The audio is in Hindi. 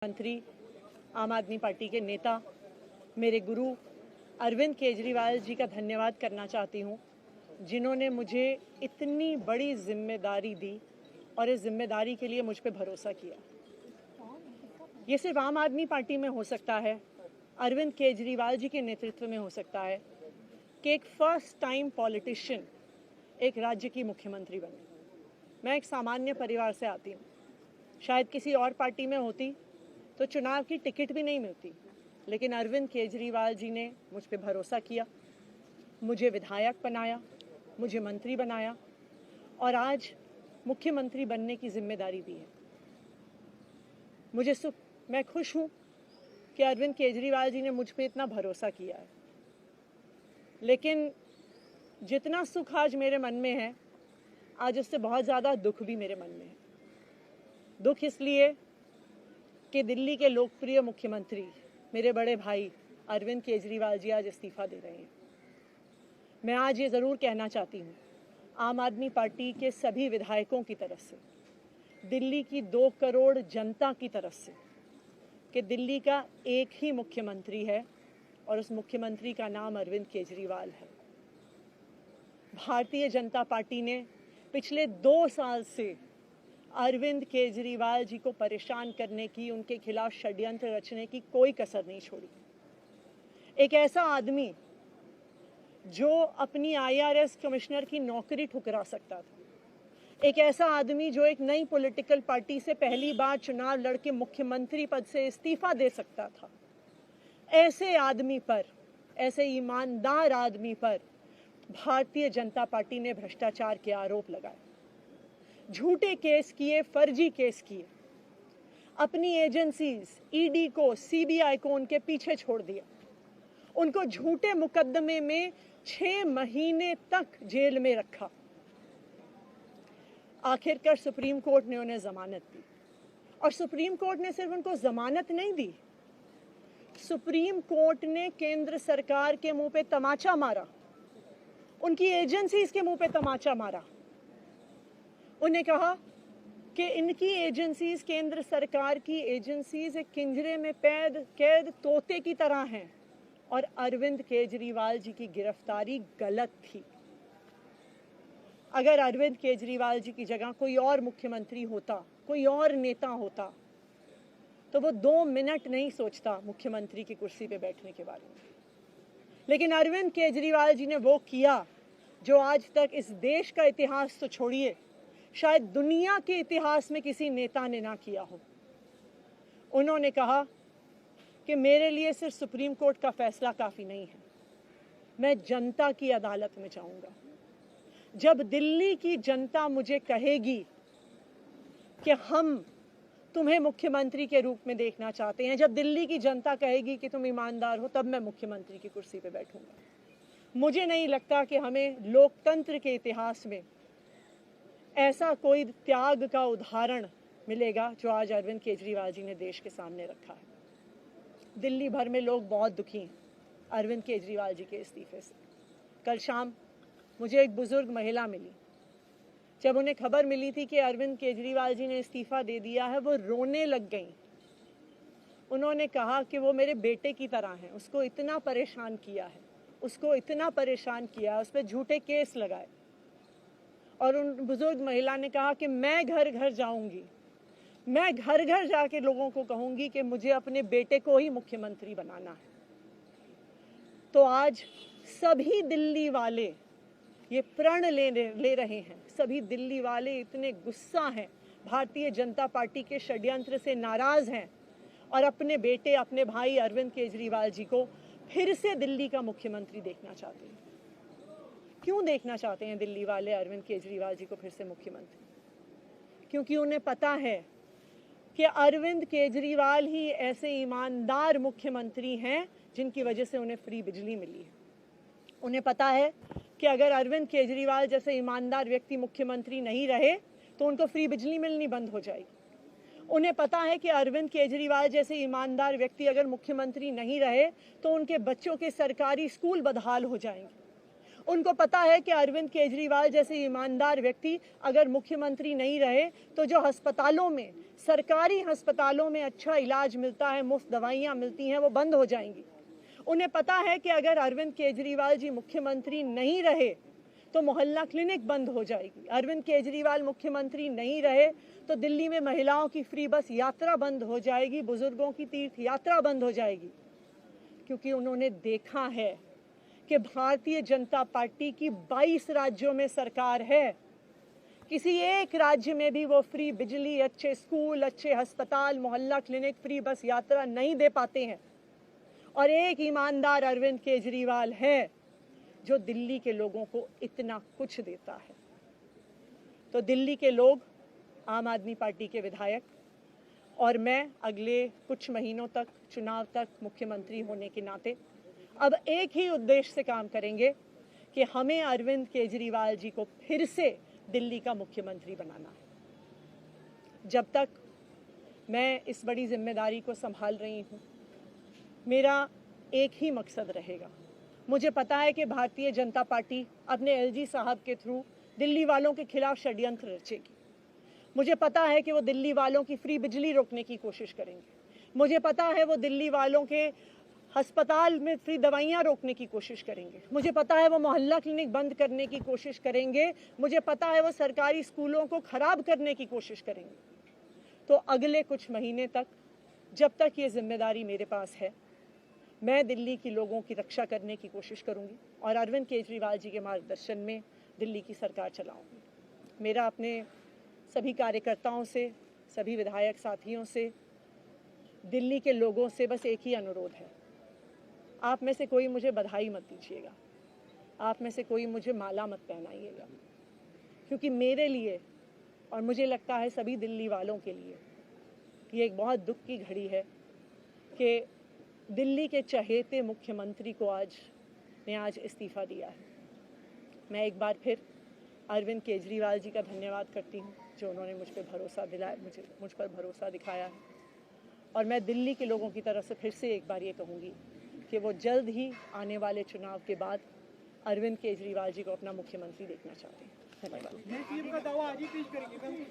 मंत्री, आम आदमी पार्टी के नेता, मेरे गुरु अरविंद केजरीवाल जी का धन्यवाद करना चाहती हूँ, जिन्होंने मुझे इतनी बड़ी जिम्मेदारी दी और इस जिम्मेदारी के लिए मुझ पे भरोसा किया। ये सिर्फ आम आदमी पार्टी में हो सकता है, अरविंद केजरीवाल जी के नेतृत्व में हो सकता है कि एक फर्स्ट टाइम पॉलिटिशियन एक राज्य की मुख्यमंत्री बने। मैं एक सामान्य परिवार से आती हूँ। शायद किसी और पार्टी में होती तो चुनाव की टिकट भी नहीं मिलती, लेकिन अरविंद केजरीवाल जी ने मुझ पे भरोसा किया, मुझे विधायक बनाया, मुझे मंत्री बनाया और आज मुख्यमंत्री बनने की जिम्मेदारी दी है। मैं खुश हूँ कि अरविंद केजरीवाल जी ने मुझ पे इतना भरोसा किया है, लेकिन जितना सुख आज मेरे मन में है, आज उससे बहुत ज़्यादा दुख भी मेरे मन में है। दुख इसलिए कि दिल्ली के लोकप्रिय मुख्यमंत्री मेरे बड़े भाई अरविंद केजरीवाल जी आज इस्तीफा दे रहे हैं। मैं आज ये ज़रूर कहना चाहती हूँ आम आदमी पार्टी के सभी विधायकों की तरफ से, दिल्ली की 2 करोड़ जनता की तरफ से, कि दिल्ली का एक ही मुख्यमंत्री है और उस मुख्यमंत्री का नाम अरविंद केजरीवाल है। भारतीय जनता पार्टी ने पिछले 2 साल से अरविंद केजरीवाल जी को परेशान करने की, उनके खिलाफ षड्यंत्र रचने की कोई कसर नहीं छोड़ी। एक ऐसा आदमी जो अपनी IRS कमिश्नर की नौकरी ठुकरा सकता था, एक ऐसा आदमी जो एक नई पॉलिटिकल पार्टी से पहली बार चुनाव लड़के मुख्यमंत्री पद से इस्तीफा दे सकता था, ऐसे आदमी पर, ऐसे ईमानदार आदमी पर भारतीय जनता पार्टी ने भ्रष्टाचार के आरोप लगाए, झूठे केस किए, फर्जी केस किए, अपनी एजेंसीज ED को, CBI को उनके पीछे छोड़ दिया, उनको झूठे मुकदमे में 6 महीने तक जेल में रखा। आखिरकार सुप्रीम कोर्ट ने उन्हें जमानत दी और सुप्रीम कोर्ट ने सिर्फ उनको जमानत नहीं दी, सुप्रीम कोर्ट ने केंद्र सरकार के मुंह पे तमाचा मारा, उनकी एजेंसीज के मुंह पे तमाचा मारा। उन्हें कहा कि इनकी एजेंसीज, केंद्र सरकार की एजेंसीज एक पिंजरे में कैद तोते की तरह हैं और अरविंद केजरीवाल जी की गिरफ्तारी गलत थी। अगर अरविंद केजरीवाल जी की जगह कोई और मुख्यमंत्री होता, कोई और नेता होता, तो वो 2 मिनट नहीं सोचता मुख्यमंत्री की कुर्सी पे बैठने के बारे में। लेकिन अरविंद केजरीवाल जी ने वो किया जो आज तक इस देश का इतिहास तो छोड़िए, शायद दुनिया के इतिहास में किसी नेता ने ना किया हो। उन्होंने कहा कि मेरे लिए सिर्फ सुप्रीम कोर्ट का फैसला काफ़ी नहीं है, मैं जनता की अदालत में जाऊंगा। जब दिल्ली की जनता मुझे कहेगी कि हम तुम्हें मुख्यमंत्री के रूप में देखना चाहते हैं, जब दिल्ली की जनता कहेगी कि तुम ईमानदार हो, तब मैं मुख्यमंत्री की कुर्सी पे बैठूंगा। मुझे नहीं लगता कि हमें लोकतंत्र के इतिहास में ऐसा कोई त्याग का उदाहरण मिलेगा जो आज अरविंद केजरीवाल जी ने देश के सामने रखा है। दिल्ली भर में लोग बहुत दुखी हैं अरविंद केजरीवाल जी के इस्तीफे से। कल शाम मुझे एक बुजुर्ग महिला मिली, जब उन्हें खबर मिली थी कि अरविंद केजरीवाल जी ने इस्तीफा दे दिया है, वो रोने लग गई। उन्होंने कहा कि वो मेरे बेटे की तरह हैं, उसको इतना परेशान किया है, उसको इतना परेशान किया, उस पर झूठे केस लगाए। और उन बुजुर्ग महिला ने कहा कि मैं घर घर जाऊंगी, मैं घर घर जाके लोगों को कहूंगी कि मुझे अपने बेटे को ही मुख्यमंत्री बनाना है। तो आज सभी दिल्ली वाले ये प्रण ले रहे हैं, सभी दिल्ली वाले इतने गुस्सा हैं, भारतीय जनता पार्टी के षड्यंत्र से नाराज हैं और अपने बेटे, अपने भाई अरविंद केजरीवाल जी को फिर से दिल्ली का मुख्यमंत्री देखना चाहते हैं। क्यों देखना चाहते हैं दिल्ली वाले अरविंद केजरीवाल जी को फिर से मुख्यमंत्री? क्योंकि उन्हें पता है कि अरविंद केजरीवाल ही ऐसे ईमानदार मुख्यमंत्री हैं जिनकी वजह से उन्हें फ्री बिजली मिली है। उन्हें पता है कि अगर अरविंद केजरीवाल जैसे ईमानदार व्यक्ति मुख्यमंत्री नहीं रहे तो उनको फ्री बिजली मिलनी बंद हो जाएगी। उन्हें पता है कि अरविंद केजरीवाल जैसे ईमानदार व्यक्ति अगर मुख्यमंत्री नहीं रहे तो उनके बच्चों के सरकारी स्कूल बदहाल हो जाएंगे। उनको पता है कि अरविंद केजरीवाल जैसे ईमानदार व्यक्ति अगर मुख्यमंत्री नहीं रहे तो जो अस्पतालों में सरकारी अस्पतालों में अच्छा इलाज मिलता है, मुफ्त दवाइयाँ मिलती हैं, वो बंद हो जाएंगी। उन्हें पता है कि अगर अरविंद केजरीवाल जी मुख्यमंत्री नहीं रहे तो मोहल्ला क्लिनिक बंद हो जाएगी। अरविंद केजरीवाल मुख्यमंत्री नहीं रहे तो दिल्ली में महिलाओं की फ्री बस यात्रा बंद हो जाएगी, बुजुर्गों की तीर्थ यात्रा बंद हो जाएगी। क्योंकि उन्होंने देखा है कि भारतीय जनता पार्टी की 22 राज्यों में सरकार है, किसी एक राज्य में भी वो फ्री बिजली, अच्छे स्कूल, अच्छे अस्पताल, मोहल्ला क्लिनिक, फ्री बस यात्रा नहीं दे पाते हैं। और एक ईमानदार अरविंद केजरीवाल है जो दिल्ली के लोगों को इतना कुछ देता है। तो दिल्ली के लोग, आम आदमी पार्टी के विधायक और मैं अगले कुछ महीनों तक, चुनाव तक मुख्यमंत्री होने के नाते अब एक ही उद्देश्य से काम करेंगे कि हमें अरविंद केजरीवाल जी को फिर से दिल्ली का मुख्यमंत्री बनाना है। जब तक मैं इस बड़ी जिम्मेदारी को संभाल रही हूँ, मेरा एक ही मकसद रहेगा। मुझे पता है कि भारतीय जनता पार्टी अपने एलजी साहब के थ्रू दिल्ली वालों के खिलाफ षड्यंत्र रचेगी। मुझे पता है कि वो दिल्ली वालों की फ्री बिजली रोकने की कोशिश करेंगे। मुझे पता है वो दिल्ली वालों के अस्पताल में फ्री दवाइयाँ रोकने की कोशिश करेंगे। मुझे पता है वो मोहल्ला क्लिनिक बंद करने की कोशिश करेंगे। मुझे पता है वो सरकारी स्कूलों को खराब करने की कोशिश करेंगे। तो अगले कुछ महीने तक, जब तक ये जिम्मेदारी मेरे पास है, मैं दिल्ली के लोगों की रक्षा करने की कोशिश करूंगी और अरविंद केजरीवाल जी के मार्गदर्शन में दिल्ली की सरकार चलाऊंगी। मेरा अपने सभी कार्यकर्ताओं से, सभी विधायक साथियों से, दिल्ली के लोगों से बस एक ही अनुरोध है, आप में से कोई मुझे बधाई मत दीजिएगा, आप में से कोई मुझे माला मत पहनाइएगा, क्योंकि मेरे लिए और मुझे लगता है सभी दिल्ली वालों के लिए ये एक बहुत दुख की घड़ी है कि दिल्ली के चहेते मुख्यमंत्री को आज इस्तीफा दिया है। मैं एक बार फिर अरविंद केजरीवाल जी का धन्यवाद करती हूँ जो उन्होंने मुझ पर भरोसा दिलाया, मुझ पर भरोसा दिखाया है। और मैं दिल्ली के लोगों की तरफ से फिर से एक बार ये कहूँगी कि वो जल्द ही आने वाले चुनाव के बाद अरविंद केजरीवाल जी को अपना मुख्यमंत्री देखना चाहते हैं। धन्यवाद। का दावा आज ही पेश करेंगे।